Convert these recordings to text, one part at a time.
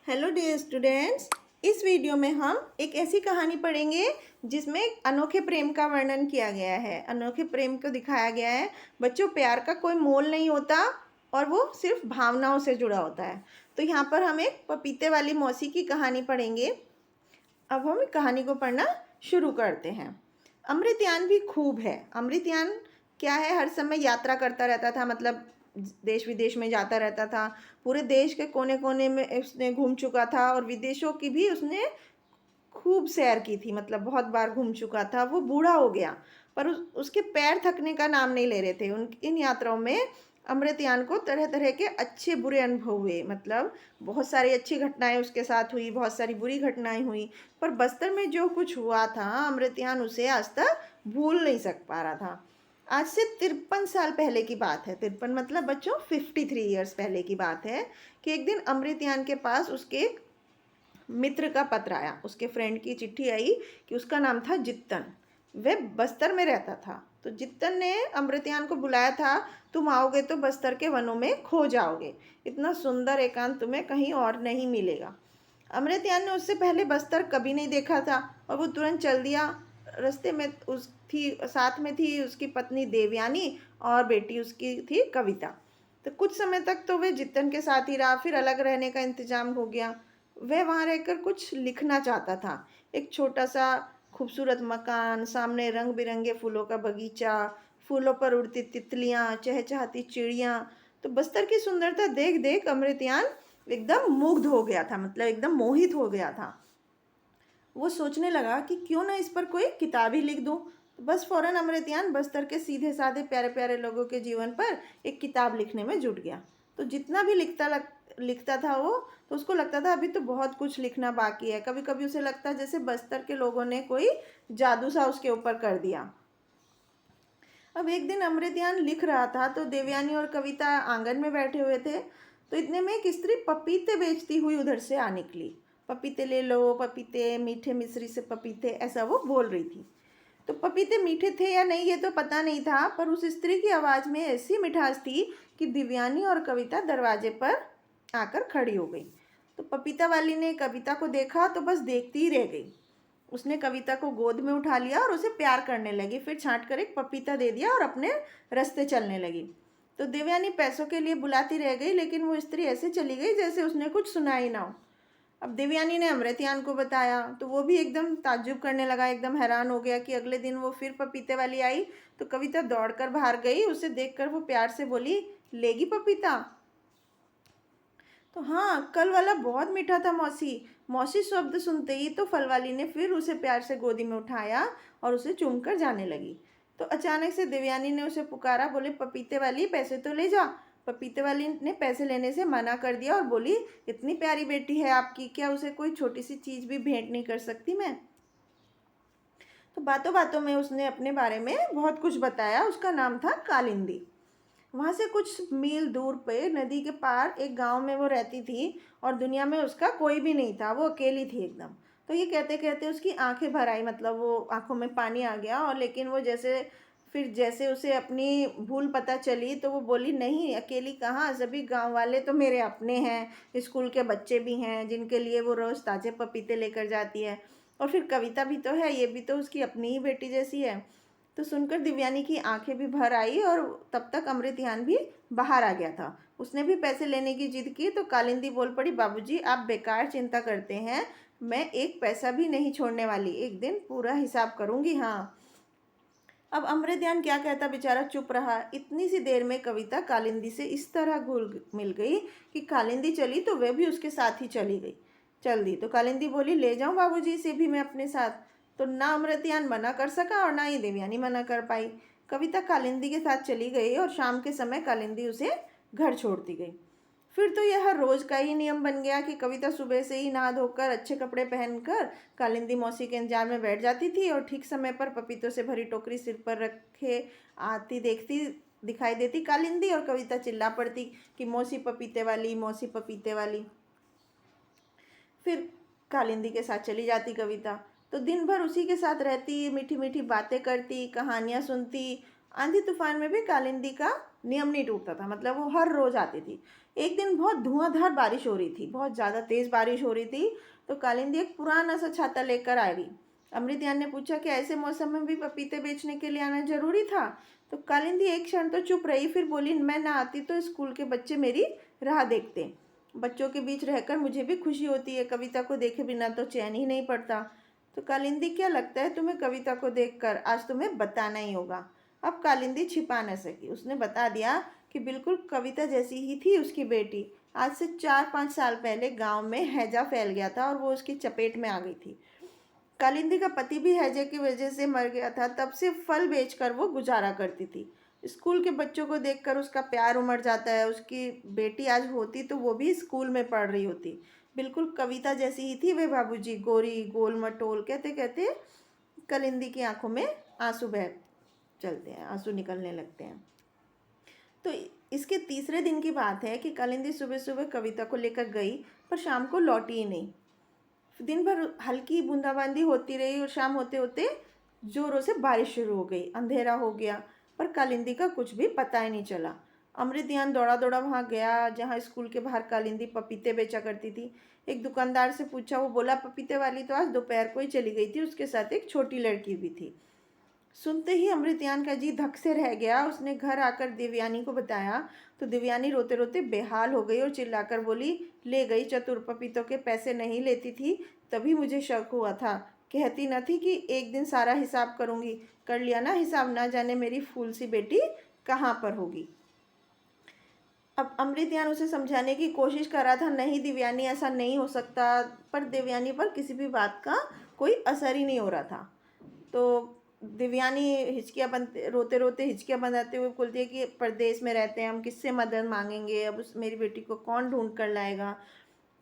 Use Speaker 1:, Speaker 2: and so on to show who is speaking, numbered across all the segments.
Speaker 1: Hello dear students. इस video में हम एक ऐसी कहानी पढ़ेंगे जिसमें अनोखे प्रेम का वर्णन किया गया है। अनोखे प्रेम को दिखाया गया है। बच्चों, प्यार का कोई मोल नहीं होता और वो सिर्फ भावनाओं से जुड़ा होता है। तो यहाँ पर हम एक पपीते वाली मौसी की कहानी पढ़ेंगे। अब हम कहानी को पढ़ना शुरू करते हैं। अमृतयान भी खूब है। अमृतयान क्या है, हर समय यात्रा करता रहता था, मतलब देश विदेश में जाता रहता था। पूरे देश के कोने कोने में उसने घूम चुका था और विदेशों की भी उसने खूब सैर की थी, मतलब बहुत बार घूम चुका था। वो बूढ़ा हो गया पर उसके पैर थकने का नाम नहीं ले रहे थे। इन यात्राओं में अमृतयान को तरह तरह के अच्छे बुरे अनुभव हुए, मतलब बहुत सारी अच्छी घटनाएं उसके साथ हुई, बहुत सारी बुरी घटनाएं हुई। पर बस्तर में जो कुछ हुआ था, अमृतयान उसे आज तक भूल नहीं सक पा रहा था। आज से 53 साल पहले की बात है। 53 मतलब बच्चों 53 ईयर्स पहले की बात है कि एक दिन अमृतयान के पास उसके मित्र का पत्र आया। उसके फ्रेंड की चिट्ठी आई कि उसका नाम था जित्तन। वह बस्तर में रहता था। तो जित्तन ने अमृतयान को बुलाया था, तुम आओगे तो बस्तर के वनों में खो जाओगे। इतना सुंदर एकांत तुम्हें कहीं और नहीं मिलेगा। अमृतयान ने उससे पहले बस्तर कभी नहीं देखा था और वो तुरंत चल दिया। रास्ते में उस थी साथ में थी उसकी पत्नी देवयानी और बेटी उसकी थी कविता। तो कुछ समय तक तो वह जित्तन के साथ ही रहा, फिर अलग रहने का इंतजाम हो गया। वह वहाँ रहकर कुछ लिखना चाहता था। एक छोटा सा खूबसूरत मकान, सामने रंग बिरंगे फूलों का बगीचा, फूलों पर उड़ती तितलियाँ, चहचहाती चिड़ियाँ। तो बस्तर की सुंदरता देख देख अमृतयान एकदम मुग्ध हो गया था, मतलब एकदम मोहित हो गया था। वो सोचने लगा कि क्यों ना इस पर कोई किताब ही लिख दूं। तो बस फौरन अमृतयान बस्तर के सीधे साधे प्यारे प्यारे लोगों के जीवन पर एक किताब लिखने में जुट गया। तो जितना भी लिखता था वो, तो उसको लगता था अभी तो बहुत कुछ लिखना बाकी है। कभी कभी उसे लगता जैसे बस्तर के लोगों ने कोई जादू सा उसके ऊपर कर दिया। अब एक दिन अमृतयान लिख रहा था तो देवयानी और कविता आंगन में बैठे हुए थे। तो इतने में एक स्त्री पपीते बेचती हुई उधर से आ निकली। पपीते ले लो, पपीते मीठे मिश्री से पपीते, ऐसा वो बोल रही थी। तो पपीते मीठे थे या नहीं ये तो पता नहीं था, पर उस स्त्री की आवाज़ में ऐसी मिठास थी कि दिव्यानी और कविता दरवाजे पर आकर खड़ी हो गई। तो पपीता वाली ने कविता को देखा तो बस देखती ही रह गई। उसने कविता को गोद में उठा लिया और उसे प्यार करने लगी। फिर छांट कर एक पपीता दे दिया और अपने रास्ते चलने लगी। तो देवयानी पैसों के लिए बुलाती रह गई, लेकिन वो स्त्री ऐसे चली गई जैसे उसने कुछ सुना ही ना हो। अब देवयानी ने अमृतयान को बताया तो वो भी एकदम ताज्जुब करने लगा, एकदम हैरान हो गया कि अगले दिन वो फिर पपीते वाली आई। तो कविता दौड़कर बाहर गई, उसे देखकर वो प्यार से बोली, लेगी पपीता? तो हाँ, कल वाला बहुत मीठा था मौसी। मौसी शब्द सुनते ही तो फल वाली ने फिर उसे प्यार से गोदी में उठाया और उसे चूमकर जाने लगी। तो अचानक से देवयानी ने उसे पुकारा, बोले, पपीते वाली पैसे तो ले जा। पपीते वाली ने पैसे लेने से मना कर दिया और बोली, इतनी प्यारी बेटी है आपकी, क्या उसे कोई छोटी सी चीज़ भी भेंट नहीं कर सकती मैं? तो बातों बातों में उसने अपने बारे में बहुत कुछ बताया। उसका नाम था कालिंदी। वहाँ से कुछ मील दूर पे नदी के पार एक गांव में वो रहती थी और दुनिया में उसका कोई भी नहीं था, वो अकेली थी एकदम। तो ये कहते कहते उसकी आंखें भर आई, मतलब वो आंखों में पानी आ गया। और लेकिन वो जैसे उसे अपनी भूल पता चली तो वो बोली, नहीं अकेली कहाँ, सभी गांव वाले तो मेरे अपने हैं, स्कूल के बच्चे भी हैं जिनके लिए वो रोज़ ताज़े पपीते लेकर जाती है। और फिर कविता भी तो है, ये भी तो उसकी अपनी ही बेटी जैसी है। तो सुनकर दिव्यानी की आंखें भी भर आई और तब तक अमृतयान भी बाहर आ गया था। उसने भी पैसे लेने की जिद की तो कालिंदी बोल पड़ी, बाबूजी आप बेकार चिंता करते हैं, मैं एक पैसा भी नहीं छोड़ने वाली, एक दिन पूरा हिसाब करूंगी। हाँ। अब अमृतयान क्या कहता, बेचारा चुप रहा। इतनी सी देर में कविता कालिंदी से इस तरह घुल मिल गई कि कालिंदी चली तो वह भी उसके साथ ही चल दी। तो कालिंदी बोली, ले जाऊं बाबूजी से भी मैं अपने साथ? तो ना अमृतयान मना कर सका और ना ही देवयानी मना कर पाई। कविता कालिंदी के साथ चली गई और शाम के समय कालिंदी उसे घर छोड़ती गई। फिर तो यह रोज का ही नियम बन गया कि कविता सुबह से ही नहा धोकर अच्छे कपड़े पहनकर कालिंदी मौसी के इंतजार में बैठ जाती थी और ठीक समय पर पपीतों से भरी टोकरी सिर पर रखे आती देखती दिखाई देती कालिंदी और कविता चिल्ला पड़ती कि मौसी पपीते वाली, मौसी पपीते वाली। फिर कालिंदी के साथ चली जाती कविता। तो दिन भर उसी के साथ रहती, मीठी मीठी बातें करती, कहानियाँ सुनती। आंधी तूफान में भी कालिंदी का नियम नहीं टूटता था, मतलब वो हर रोज़ आती थी। एक दिन बहुत धुआंधार बारिश हो रही थी, बहुत ज़्यादा तेज़ बारिश हो रही थी। तो कालिंदी एक पुराना सा छाता लेकर आ गई। अमृतयान ने पूछा कि ऐसे मौसम में भी पपीते बेचने के लिए आना जरूरी था? तो कालिंदी एक क्षण तो चुप रही, फिर बोली, मैं ना आती तो स्कूल के बच्चे मेरी राह देखते। बच्चों के बीच रहकर मुझे भी खुशी होती है, कविता को देखे बिना तो चैन ही नहीं पड़ता। तो कालिंदी, क्या लगता है तुम्हें कविता को देखकर? आज तुम्हें बताना ही होगा। अब कालिंदी छिपा न सकी, उसने बता दिया कि बिल्कुल कविता जैसी ही थी उसकी बेटी। आज से 4-5 साल पहले गांव में हैजा फैल गया था और वो उसकी चपेट में आ गई थी। कालिंदी का पति भी हैजे की वजह से मर गया था, तब से फल बेचकर वो गुजारा करती थी। स्कूल के बच्चों को देखकर उसका प्यार उमड़ जाता है। उसकी बेटी आज होती तो वो भी स्कूल में पढ़ रही होती। बिल्कुल कविता जैसी ही थी वे बाबूजी, गोरी गोल मटोल। कहते कहते कालिंदी की आंखों में आंसू बह चलते हैं, आंसू निकलने लगते हैं। तो इसके तीसरे दिन की बात है कि कालिंदी सुबह सुबह कविता को लेकर गई, पर शाम को लौटी ही नहीं। दिन भर हल्की बूंदाबांदी होती रही और शाम होते होते जोरों से बारिश शुरू हो गई। अंधेरा हो गया, पर कालिंदी का कुछ भी पता ही नहीं चला। अमृतयान दौड़ा दौड़ा वहां गया जहां स्कूल के बाहर कालिंदी पपीते बेचा करती थी। एक दुकानदार से पूछा, वो बोला, पपीते वाली तो आज दोपहर को ही चली गई थी, उसके साथ एक छोटी लड़की भी थी। सुनते ही अमृतयान का जी धक से रह गया। उसने घर आकर देवयानी को बताया तो देवयानी रोते रोते बेहाल हो गई और चिल्लाकर बोली, ले गई चतुर, पपीतों के पैसे नहीं लेती थी, तभी मुझे शक हुआ था। कहती न थी कि एक दिन सारा हिसाब करूंगी? कर लिया ना हिसाब, ना जाने मेरी फूल सी बेटी कहाँ पर होगी। अब अमृतयान उसे समझाने की कोशिश कर रहा था, नहीं देवयानी, ऐसा नहीं हो सकता, पर देवयानी पर किसी भी बात का कोई असर ही नहीं हो रहा था। तो देवयानी हिचकियाँ बनते रोते रोते हिचकियाँ बनाते हुए बोलती है कि परदेश में रहते हैं हम, किससे मदद मांगेंगे, अब उस मेरी बेटी को कौन ढूंढ कर लाएगा।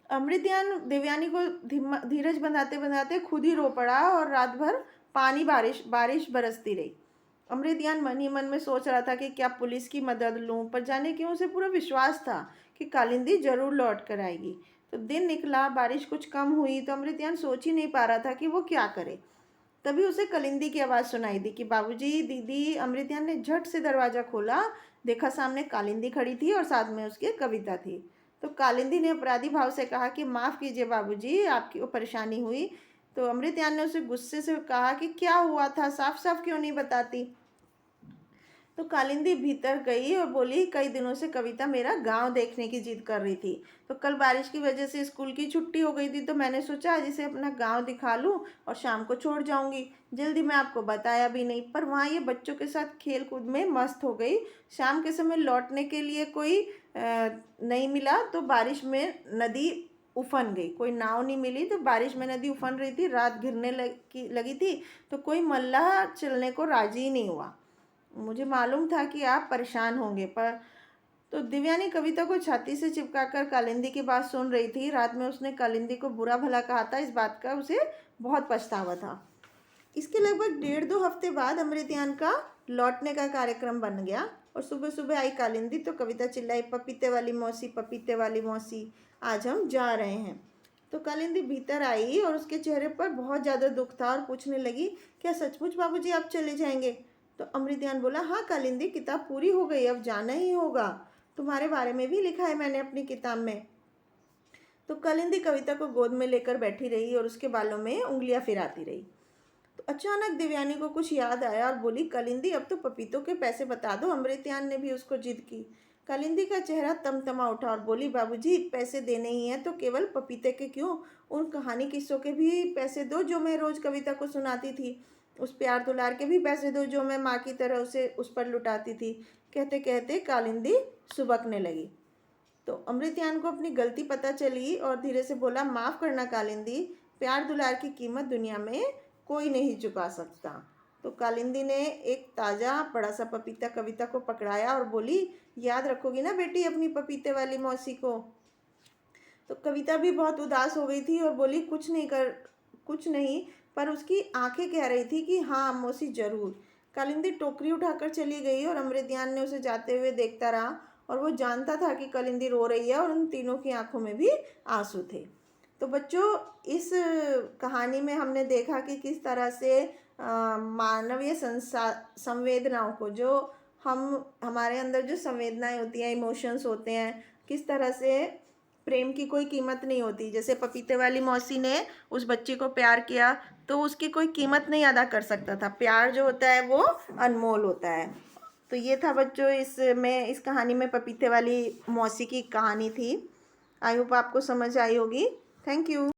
Speaker 1: अमृतयान देवयानी को धीरज बनाते बनाते खुद ही रो पड़ा और रात भर पानी बारिश बारिश बरसती रही। अमृतयान मन ही मन में सोच रहा था कि क्या पुलिस की मदद लूं, पर जाने क्यों उसे पूरा विश्वास था कि कालिंदी जरूर लौट कर आएगी। तो दिन निकला, बारिश कुछ कम हुई तो अमृतयान सोच ही नहीं पा रहा था कि वो क्या करे। तभी उसे कालिंदी की आवाज़ सुनाई दी कि बाबूजी, दीदी। अमृतयान ने झट से दरवाज़ा खोला, देखा सामने कालिंदी खड़ी थी और साथ में उसकी कविता थी। तो कालिंदी ने अपराधी भाव से कहा कि माफ़ कीजिए बाबूजी, आपकी वो परेशानी हुई। तो अमृतयान ने उसे गुस्से से कहा कि क्या हुआ था, साफ साफ क्यों नहीं बताती। तो कालिंदी भीतर गई और बोली, कई दिनों से कविता मेरा गांव देखने की जिद कर रही थी, तो कल बारिश की वजह से स्कूल की छुट्टी हो गई थी, तो मैंने सोचा आज इसे अपना गांव दिखा लूं और शाम को छोड़ जाऊंगी। जल्दी में आपको बताया भी नहीं, पर वहाँ ये बच्चों के साथ खेल कूद में मस्त हो गई। शाम के समय लौटने के लिए कोई नहीं मिला तो बारिश में नदी उफन गई, कोई नाव नहीं मिली तो बारिश में नदी उफन रही थी, रात घिरने लगी थी, तो कोई मल्लाह चलने को राजी ही नहीं हुआ। मुझे मालूम था कि आप परेशान होंगे, पर तो देवयानी कविता को छाती से चिपकाकर कालिंदी की बात सुन रही थी। रात में उसने कालिंदी को बुरा भला कहा था, इस बात का उसे बहुत पछतावा था। इसके लगभग 1.5 हफ्ते बाद अमृतयान का लौटने का कार्यक्रम बन गया और सुबह सुबह आई कालिंदी तो कविता चिल्लाई, पपीते वाली मौसी, पपीते वाली मौसी, आज हम जा रहे हैं। तो कालिंदी भीतर आई और उसके चेहरे पर बहुत ज़्यादा दुख था और पूछने लगी, क्या सचमुच बाबूजी आप चले जाएंगे? तो अमृतयान बोला, हाँ कालिंदी, किताब पूरी हो गई, अब जाना ही होगा, तुम्हारे बारे में भी लिखा है मैंने अपनी किताब में। तो कालिंदी कविता को गोद में लेकर बैठी रही और उसके बालों में उंगलियां फिराती रही। तो अचानक देवयानी को कुछ याद आया और बोली, कालिंदी अब तो पपीतों के पैसे बता दो। अमृतयान ने भी उसको जिद की। कालिंदी का चेहरा तमतमा उठा और बोली, बाबूजी पैसे देने ही हैं तो केवल पपीते के क्यों, उन कहानी किस्सों के भी पैसे दो जो मैं रोज कविता को सुनाती थी, उस प्यार दुलार के भी पैसे दो जो मैं माँ की तरह उसे उस पर लुटाती थी। कहते कहते कालिंदी सुबकने लगी। तो अमृतयान को अपनी गलती पता चली और धीरे से बोला, माफ़ करना कालिंदी, प्यार दुलार की कीमत दुनिया में कोई नहीं चुका सकता। तो कालिंदी ने एक ताज़ा बड़ा सा पपीता कविता को पकड़ाया और बोली, याद रखोगी ना बेटी अपनी पपीते वाली मौसी को? तो कविता भी बहुत उदास हो गई थी और बोली, कुछ नहीं, पर उसकी आंखें कह रही थी कि हाँ मौसी जरूर। कालिंदी टोकरी उठाकर चली गई और अमृतयान ने उसे जाते हुए देखता रहा और वो जानता था कि कालिंदी रो रही है और उन तीनों की आंखों में भी आंसू थे। तो बच्चों, इस कहानी में हमने देखा कि किस तरह से मानवीय संवेदनाओं को, जो हमारे अंदर जो संवेदनाएं होती हैं, इमोशंस होते हैं, किस तरह से प्रेम की कोई कीमत नहीं होती। जैसे पपीते वाली मौसी ने उस बच्चे को प्यार किया तो उसकी कोई कीमत नहीं अदा कर सकता था। प्यार जो होता है वो अनमोल होता है। तो ये था बच्चों इस कहानी में पपीते वाली मौसी की कहानी थी। आई होप आपको समझ आई होगी। Thank you.